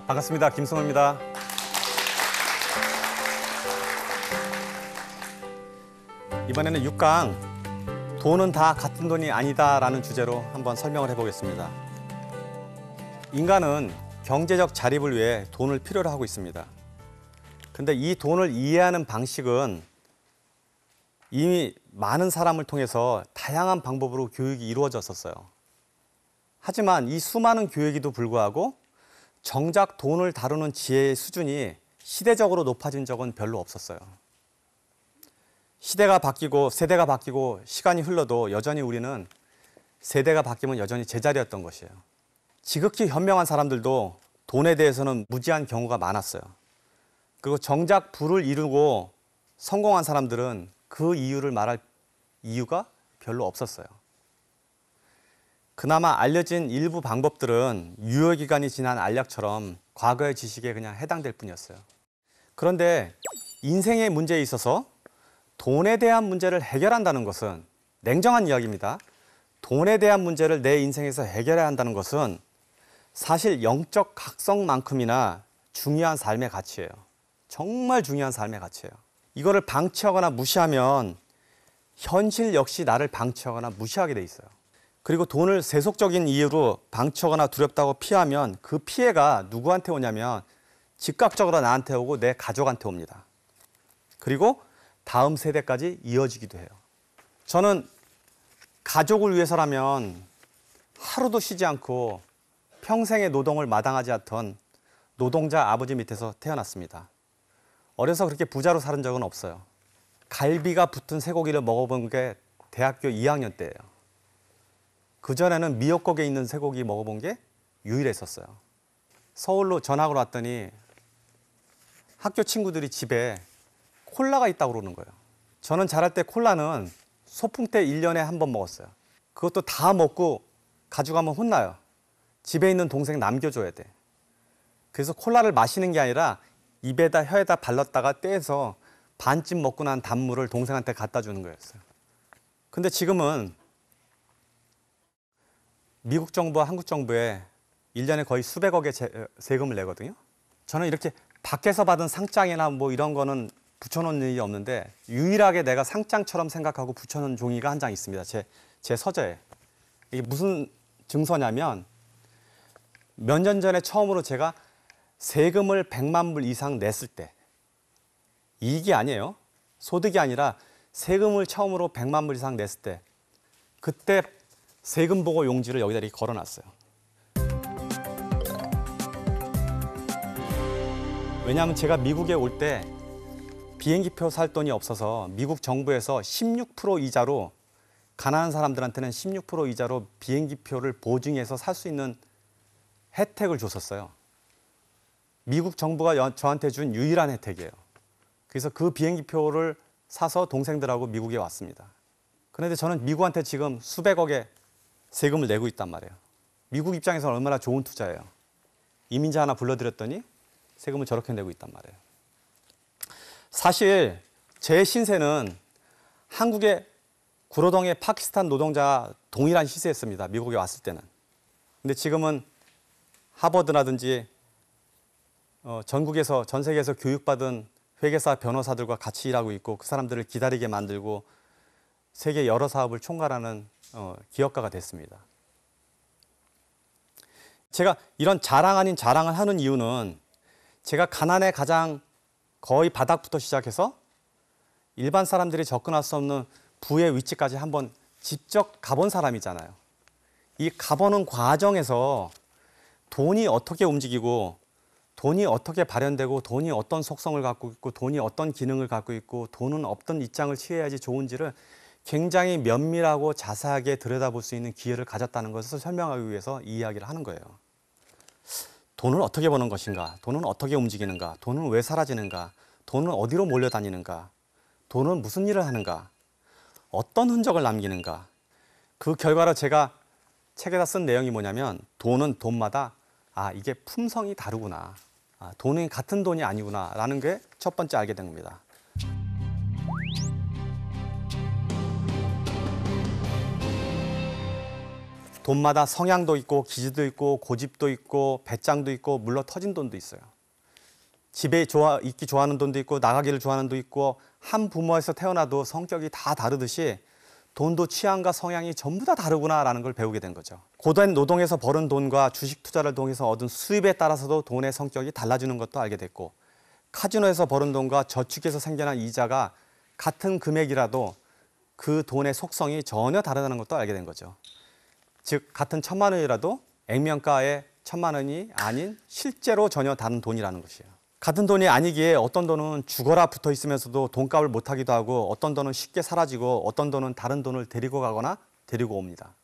반갑습니다. 김승호입니다. 이번에는 6강 돈은 다 같은 돈이 아니다라는 주제로 한번 설명을 해보겠습니다. 인간은 경제적 자립을 위해 돈을 필요로 하고 있습니다. 근데 이 돈을 이해하는 방식은 이미 많은 사람을 통해서 다양한 방법으로 교육이 이루어졌었어요. 하지만 이 수많은 교육에도 불구하고 정작 돈을 다루는 지혜의 수준이 시대적으로 높아진 적은 별로 없었어요. 시대가 바뀌고 세대가 바뀌고 시간이 흘러도 여전히 우리는 세대가 바뀌면 여전히 제자리였던 것이에요. 지극히 현명한 사람들도 돈에 대해서는 무지한 경우가 많았어요. 그리고 정작 부를 이루고 성공한 사람들은 그 이유를 말할 이유가 별로 없었어요. 그나마 알려진 일부 방법들은 유효기간이 지난 알약처럼 과거의 지식에 그냥 해당될 뿐이었어요. 그런데 인생의 문제에 있어서 돈에 대한 문제를 해결한다는 것은, 냉정한 이야기입니다. 돈에 대한 문제를 내 인생에서 해결해야 한다는 것은 사실 영적 각성만큼이나 중요한 삶의 가치예요. 정말 중요한 삶의 가치예요. 이거를 방치하거나 무시하면 현실 역시 나를 방치하거나 무시하게 돼 있어요. 그리고 돈을 세속적인 이유로 방치하거나 두렵다고 피하면 그 피해가 누구한테 오냐면 즉각적으로 나한테 오고 내 가족한테 옵니다. 그리고 다음 세대까지 이어지기도 해요. 저는 가족을 위해서라면 하루도 쉬지 않고 평생의 노동을 마당하지 않던 노동자 아버지 밑에서 태어났습니다. 어려서 그렇게 부자로 살은 적은 없어요. 갈비가 붙은 쇠고기를 먹어본 게 대학교 2학년 때예요. 그전에는 미역국에 있는 쇠고기 먹어본 게 유일했었어요. 서울로 전학을 왔더니 학교 친구들이 집에 콜라가 있다고 그러는 거예요. 저는 자랄 때 콜라는 소풍 때 1년에 한 번 먹었어요. 그것도 다 먹고 가져가면 혼나요. 집에 있는 동생 남겨줘야 돼. 그래서 콜라를 마시는 게 아니라 입에다 혀에다 발랐다가 떼서 반쯤 먹고 난 단물을 동생한테 갖다 주는 거였어요. 근데 지금은 미국 정부와 한국 정부에 1년에 거의 수백억의 세금을 내거든요. 저는 이렇게 밖에서 받은 상장이나 뭐 이런 거는 붙여놓은 일이 없는데 유일하게 내가 상장처럼 생각하고 붙여놓은 종이가 한 장 있습니다. 제 서재에. 이게 무슨 증서냐면 몇 년 전에 처음으로 제가 세금을 100만 불 이상 냈을 때, 이익이 아니에요. 소득이 아니라 세금을 처음으로 100만 불 이상 냈을 때, 그때 세금 보고 용지를 여기다 이렇게 걸어놨어요. 왜냐하면 제가 미국에 올 때 비행기표 살 돈이 없어서 미국 정부에서 16% 이자로, 가난한 사람들한테는 16% 이자로 비행기표를 보증해서 살 수 있는 혜택을 줬었어요. 미국 정부가 저한테 준 유일한 혜택이에요. 그래서 그 비행기표를 사서 동생들하고 미국에 왔습니다. 그런데 저는 미국한테 지금 수백억의 세금을 내고 있단 말이에요. 미국 입장에서는 얼마나 좋은 투자예요. 이민자 하나 불러들였더니 세금을 저렇게 내고 있단 말이에요. 사실 제 신세는 한국의 구로동의 파키스탄 노동자와 동일한 시세였습니다. 미국에 왔을 때는. 근데 지금은 하버드라든지 전국에서, 전 세계에서 교육받은 회계사, 변호사들과 같이 일하고 있고 그 사람들을 기다리게 만들고 세계 여러 사업을 총괄하는 기업가가 됐습니다. 제가 이런 자랑 아닌 자랑을 하는 이유는 제가 가난에 가장 거의 바닥부터 시작해서 일반 사람들이 접근할 수 없는 부의 위치까지 한번 직접 가본 사람이잖아요. 이 가보는 과정에서 돈이 어떻게 움직이고 돈이 어떻게 발현되고 돈이 어떤 속성을 갖고 있고 돈이 어떤 기능을 갖고 있고 돈은 어떤 입장을 취해야지 좋은지를 굉장히 면밀하고 자세하게 들여다볼 수 있는 기회를 가졌다는 것을 설명하기 위해서 이 이야기를 하는 거예요. 돈을 어떻게 버는 것인가? 돈은 어떻게 움직이는가? 돈은 왜 사라지는가? 돈은 어디로 몰려다니는가? 돈은 무슨 일을 하는가? 어떤 흔적을 남기는가? 그 결과로 제가 책에다 쓴 내용이 뭐냐면 돈은 돈마다 이게 품성이 다르구나. 돈이 같은 돈이 아니구나 라는 게 첫 번째 알게 된 겁니다. 돈마다 성향도 있고 기질도 있고 고집도 있고 배짱도 있고 물러 터진 돈도 있어요. 집에 있기 좋아하는 돈도 있고 나가기를 좋아하는 돈도 있고 한 부모에서 태어나도 성격이 다 다르듯이 돈도 취향과 성향이 전부 다 다르구나라는 걸 배우게 된 거죠. 고된 노동에서 벌은 돈과 주식 투자를 통해서 얻은 수입에 따라서도 돈의 성격이 달라지는 것도 알게 됐고 카지노에서 벌은 돈과 저축에서 생겨난 이자가 같은 금액이라도 그 돈의 속성이 전혀 다르다는 것도 알게 된 거죠. 즉 같은 1,000만 원이라도 액면가의 1,000만 원이 아닌 실제로 전혀 다른 돈이라는 것이에요. 같은 돈이 아니기에 어떤 돈은 죽어라 붙어 있으면서도 돈값을 못하기도 하고 어떤 돈은 쉽게 사라지고 어떤 돈은 다른 돈을 데리고 가거나 데리고 옵니다.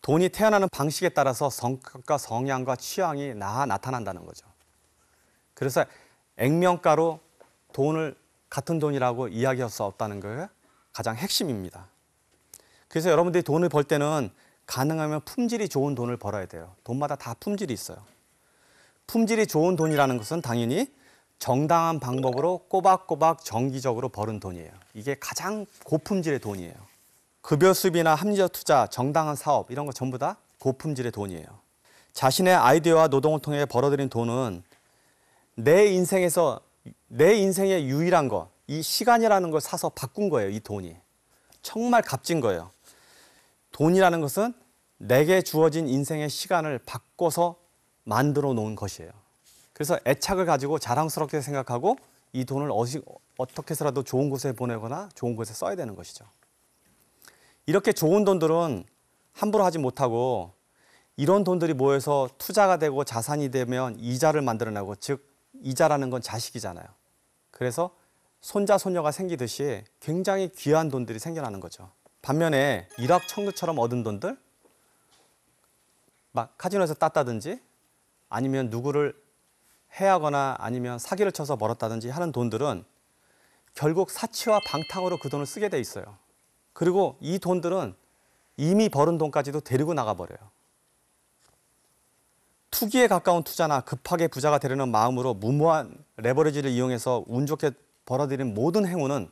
돈이 태어나는 방식에 따라서 성격과 성향과 취향이 나타난다는 거죠. 그래서 액면가로 돈을 같은 돈이라고 이야기할 수 없다는 게 가장 핵심입니다. 그래서 여러분들이 돈을 벌 때는 가능하면 품질이 좋은 돈을 벌어야 돼요. 돈마다 다 품질이 있어요. 품질이 좋은 돈이라는 것은 당연히 정당한 방법으로 꼬박꼬박 정기적으로 버는 돈이에요. 이게 가장 고품질의 돈이에요. 급여 수입이나 합리적 투자, 정당한 사업 이런 거 전부 다 고품질의 돈이에요. 자신의 아이디어와 노동을 통해 벌어들인 돈은 내 인생의 유일한 거, 이 시간이라는 걸 사서 바꾼 거예요. 이 돈이. 정말 값진 거예요. 돈이라는 것은 내게 주어진 인생의 시간을 바꿔서 만들어 놓은 것이에요. 그래서 애착을 가지고 자랑스럽게 생각하고 이 돈을 어떻게 해서라도 좋은 곳에 보내거나 좋은 곳에 써야 되는 것이죠. 이렇게 좋은 돈들은 함부로 하지 못하고 이런 돈들이 모여서 투자가 되고 자산이 되면 이자를 만들어내고 즉 이자라는 건 자식이잖아요. 그래서 손자 손녀가 생기듯이 굉장히 귀한 돈들이 생겨나는 거죠. 반면에 일확천금처럼 얻은 돈들 막 카지노에서 땄다든지 아니면 누구를 해하거나 아니면 사기를 쳐서 벌었다든지 하는 돈들은 결국 사치와 방탕으로 그 돈을 쓰게 돼 있어요. 그리고 이 돈들은 이미 벌은 돈까지도 데리고 나가버려요. 투기에 가까운 투자나 급하게 부자가 되려는 마음으로 무모한 레버리지를 이용해서 운 좋게 벌어들인 모든 행운은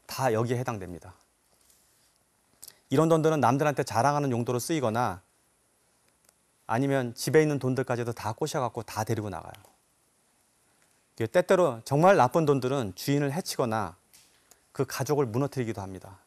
다 여기에 해당됩니다. 이런 돈들은 남들한테 자랑하는 용도로 쓰이거나 아니면 집에 있는 돈들까지도 다 꼬셔갖고 다 데리고 나가요. 때때로 정말 나쁜 돈들은 주인을 해치거나 그 가족을 무너뜨리기도 합니다.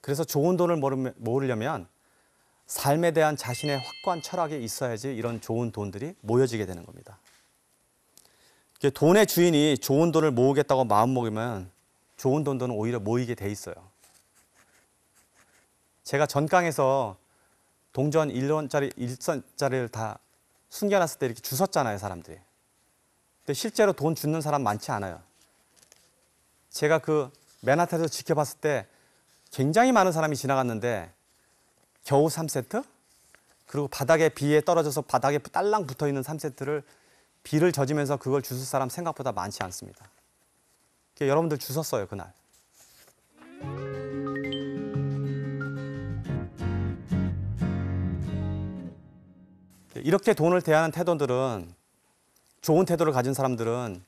그래서 좋은 돈을 모으려면 삶에 대한 자신의 확고한 철학이 있어야지 이런 좋은 돈들이 모여지게 되는 겁니다. 돈의 주인이 좋은 돈을 모으겠다고 마음먹으면 좋은 돈들은 오히려 모이게 돼 있어요. 제가 전강에서 동전 1원짜리, 1선짜리를 다 숨겨놨을 때 이렇게 주웠잖아요, 사람들이. 근데 실제로 돈 줍는 사람 많지 않아요. 제가 그 맨하탄에서 지켜봤을 때 굉장히 많은 사람이 지나갔는데 겨우 3세트? 그리고 바닥에 비에 떨어져서 바닥에 딸랑 붙어있는 3세트를 비를 젖으면서 그걸 주술 사람 생각보다 많지 않습니다. 여러분들 주웠어요, 그날. 이렇게 돈을 대하는 태도들은 좋은 태도를 가진 사람들은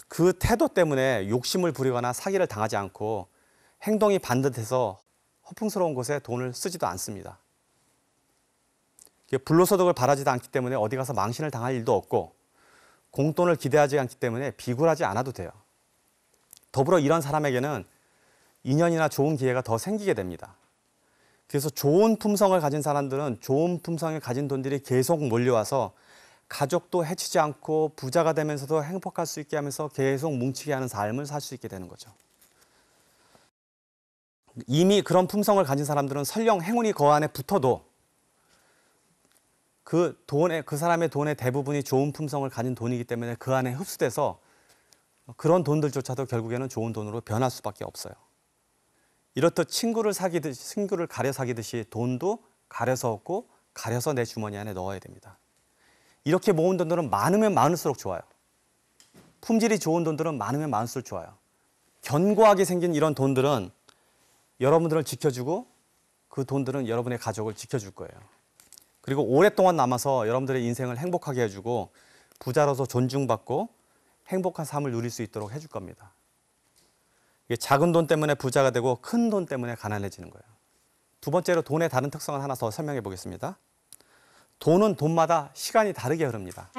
그 태도 때문에 욕심을 부리거나 사기를 당하지 않고 행동이 반듯해서 허풍스러운 곳에 돈을 쓰지도 않습니다. 불로소득을 바라지도 않기 때문에 어디 가서 망신을 당할 일도 없고 공돈을 기대하지 않기 때문에 비굴하지 않아도 돼요. 더불어 이런 사람에게는 인연이나 좋은 기회가 더 생기게 됩니다. 그래서 좋은 품성을 가진 사람들은 좋은 품성을 가진 돈들이 계속 몰려와서 가족도 해치지 않고 부자가 되면서도 행복할 수 있게 하면서 계속 뭉치게 하는 삶을 살 수 있게 되는 거죠. 이미 그런 품성을 가진 사람들은 설령 행운이 그 안에 붙어도 그 사람의 돈의 대부분이 좋은 품성을 가진 돈이기 때문에 그 안에 흡수돼서 그런 돈들조차도 결국에는 좋은 돈으로 변할 수밖에 없어요. 이렇듯 친구를 가려 사귀듯이 돈도 가려서 얻고 가려서 내 주머니 안에 넣어야 됩니다. 이렇게 모은 돈들은 많으면 많을수록 좋아요. 품질이 좋은 돈들은 많으면 많을수록 좋아요. 견고하게 생긴 이런 돈들은 여러분들을 지켜주고 그 돈들은 여러분의 가족을 지켜줄 거예요. 그리고 오랫동안 남아서 여러분들의 인생을 행복하게 해주고 부자로서 존중받고 행복한 삶을 누릴 수 있도록 해줄 겁니다. 작은 돈 때문에 부자가 되고 큰 돈 때문에 가난해지는 거예요. 두 번째로 돈의 다른 특성을 하나 더 설명해 보겠습니다. 돈은 돈마다 시간이 다르게 흐릅니다.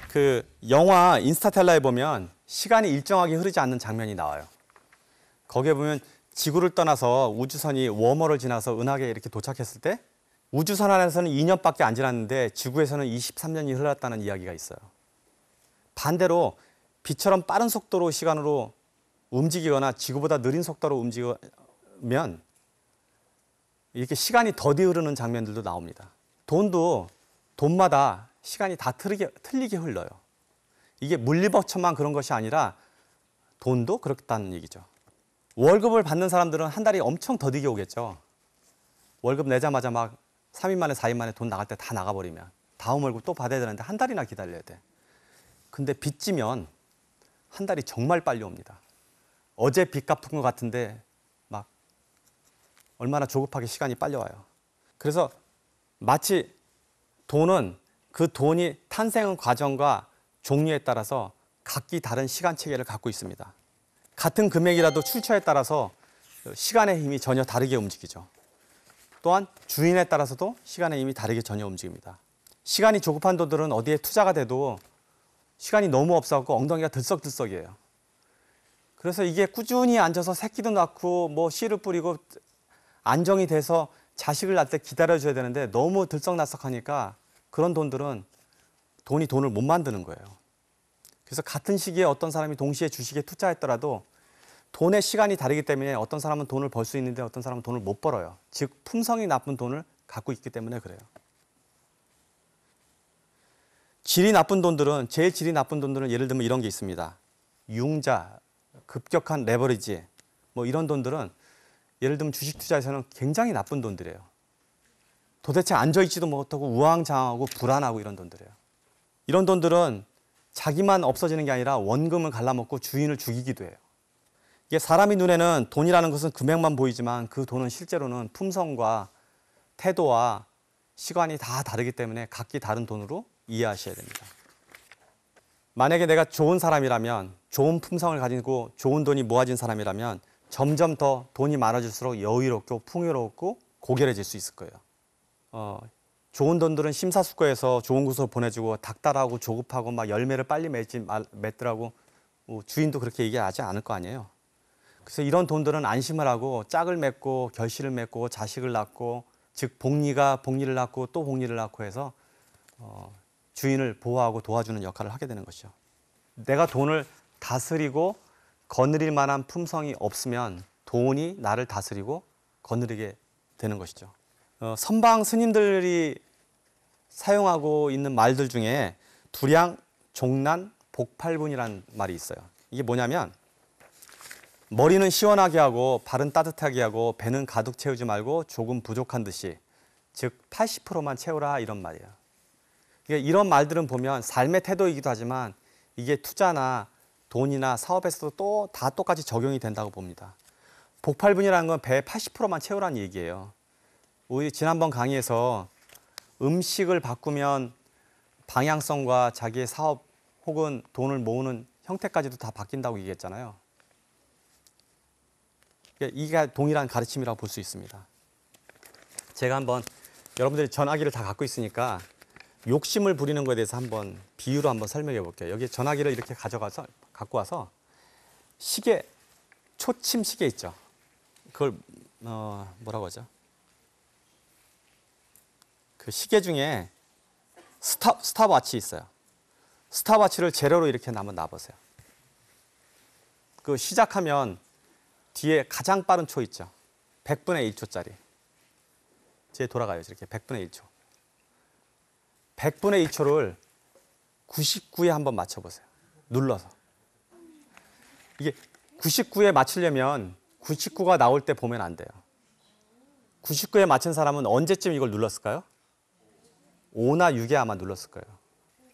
그 영화 인스타텔라에 보면 시간이 일정하게 흐르지 않는 장면이 나와요. 거기에 보면 지구를 떠나서 우주선이 웜홀을 지나서 은하계에 이렇게 도착했을 때 우주선 안에서는 2년밖에 안 지났는데 지구에서는 23년이 흘렀다는 이야기가 있어요. 반대로 빛처럼 빠른 속도로 시간으로 움직이거나 지구보다 느린 속도로 움직이면 이렇게 시간이 더디 흐르는 장면들도 나옵니다. 돈도 돈마다 시간이 다 틀리게 흘러요. 이게 물리법칙만 그런 것이 아니라 돈도 그렇다는 얘기죠. 월급을 받는 사람들은 한 달이 엄청 더디게 오겠죠. 월급 내자마자 막 3일 만에 4일 만에 돈 나갈 때 다 나가버리면 다음 월급 또 받아야 되는데 한 달이나 기다려야 돼. 근데 빚지면 한 달이 정말 빨리 옵니다. 어제 빚 갚은 것 같은데 막 얼마나 조급하게 시간이 빨리 와요. 그래서 마치 돈은 그 돈이 탄생 과정과 종류에 따라서 각기 다른 시간 체계를 갖고 있습니다. 같은 금액이라도 출처에 따라서 시간의 힘이 전혀 다르게 움직이죠. 또한 주인에 따라서도 시간의 힘이 다르게 전혀 움직입니다. 시간이 조급한 돈들은 어디에 투자가 돼도 시간이 너무 없어서 엉덩이가 들썩들썩이에요. 그래서 이게 꾸준히 앉아서 새끼도 낳고 뭐 씨를 뿌리고 안정이 돼서 자식을 낳을 때 기다려줘야 되는데 너무 들썩날썩하니까 그런 돈들은 돈이 돈을 못 만드는 거예요. 그래서 같은 시기에 어떤 사람이 동시에 주식에 투자했더라도 돈의 시간이 다르기 때문에 어떤 사람은 돈을 벌 수 있는데 어떤 사람은 돈을 못 벌어요. 즉 품성이 나쁜 돈을 갖고 있기 때문에 그래요. 질이 나쁜 돈들은 제일 질이 나쁜 돈들은 예를 들면 이런 게 있습니다. 융자, 급격한 레버리지 뭐 이런 돈들은 예를 들면 주식 투자에서는 굉장히 나쁜 돈들이에요. 도대체 앉아있지도 못하고 우왕좌왕하고 불안하고 이런 돈들이에요. 이런 돈들은 자기만 없어지는 게 아니라 원금을 갈라먹고 주인을 죽이기도 해요. 이게 사람이 눈에는 돈이라는 것은 금액만 보이지만 그 돈은 실제로는 품성과 태도와 시간이 다 다르기 때문에 각기 다른 돈으로 이해하셔야 됩니다. 만약에 내가 좋은 사람이라면 좋은 품성을 가지고 좋은 돈이 모아진 사람이라면 점점 더 돈이 많아질수록 여유롭고 풍요롭고 고결해질 수 있을 거예요. 좋은 돈들은 심사숙고해서 좋은 곳으로 보내주고 닥달하고 조급하고 막 열매를 빨리 맺더라고 주인도 그렇게 얘기하지 않을 거 아니에요. 그래서 이런 돈들은 안심을 하고 짝을 맺고 결실을 맺고 자식을 낳고 즉 복리를 낳고 또 복리를 낳고 해서 주인을 보호하고 도와주는 역할을 하게 되는 것이죠. 내가 돈을 다스리고 거느릴 만한 품성이 없으면 돈이 나를 다스리고 거느리게 되는 것이죠. 선방 스님들이 사용하고 있는 말들 중에 두량, 종난, 복팔분이라는 말이 있어요. 이게 뭐냐면 머리는 시원하게 하고 발은 따뜻하게 하고 배는 가득 채우지 말고 조금 부족한 듯이 즉 80%만 채우라 이런 말이에요. 그러니까 이런 말들은 보면 삶의 태도이기도 하지만 이게 투자나 돈이나 사업에서도 또 다 똑같이 적용이 된다고 봅니다. 복팔분이라는 건 배의 80%만 채우라는 얘기예요. 우리 지난번 강의에서 음식을 바꾸면 방향성과 자기의 사업 혹은 돈을 모으는 형태까지도 다 바뀐다고 얘기했잖아요. 이게 동일한 가르침이라고 볼 수 있습니다. 제가 한번 여러분들이 전화기를 다 갖고 있으니까 욕심을 부리는 것에 대해서 한번 비유로 한번 설명해 볼게요. 여기 전화기를 이렇게 갖고 와서 시계, 초침 시계 있죠. 그걸 뭐라고 하죠? 그 시계 중에 스탑워치 있어요. 스탑워치를 제로로 이렇게 한번 놔보세요. 그 시작하면 뒤에 가장 빠른 초 있죠. 100분의 1초짜리. 뒤에 돌아가요. 이렇게 100분의 1초. 100분의 1초를 99에 한번 맞춰보세요. 눌러서. 이게 99에 맞추려면 99가 나올 때 보면 안 돼요. 99에 맞춘 사람은 언제쯤 이걸 눌렀을까요? 5나 6에 아마 눌렀을 거예요.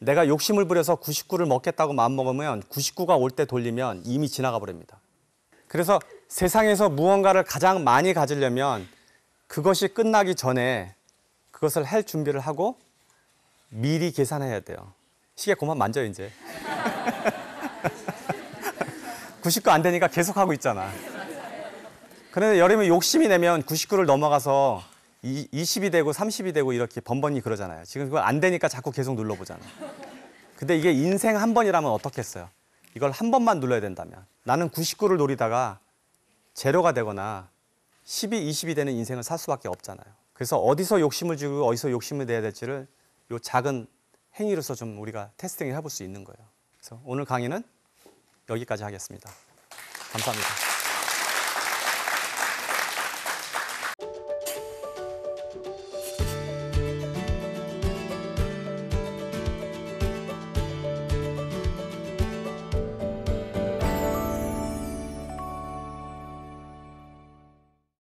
내가 욕심을 부려서 99를 먹겠다고 마음먹으면 99가 올 때 돌리면 이미 지나가 버립니다. 그래서 세상에서 무언가를 가장 많이 가지려면 그것이 끝나기 전에 그것을 할 준비를 하고 미리 계산해야 돼요. 시계 그만 만져요, 이제. 99 안 되니까 계속 하고 있잖아. 그런데 여름에 욕심이 내면 99를 넘어가서 20이 되고 30이 되고 이렇게 번번이 그러잖아요. 지금 그거 안 되니까 자꾸 계속 눌러보잖아. 근데 이게 인생 한 번이라면 어떻겠어요? 이걸 한 번만 눌러야 된다면. 나는 99를 노리다가 제로가 되거나 10이 20이 되는 인생을 살 수밖에 없잖아요. 그래서 어디서 욕심을 주고 어디서 욕심을 내야 될지를 이 작은 행위로서 좀 우리가 테스팅을 해볼 수 있는 거예요. 그래서 오늘 강의는 여기까지 하겠습니다. 감사합니다.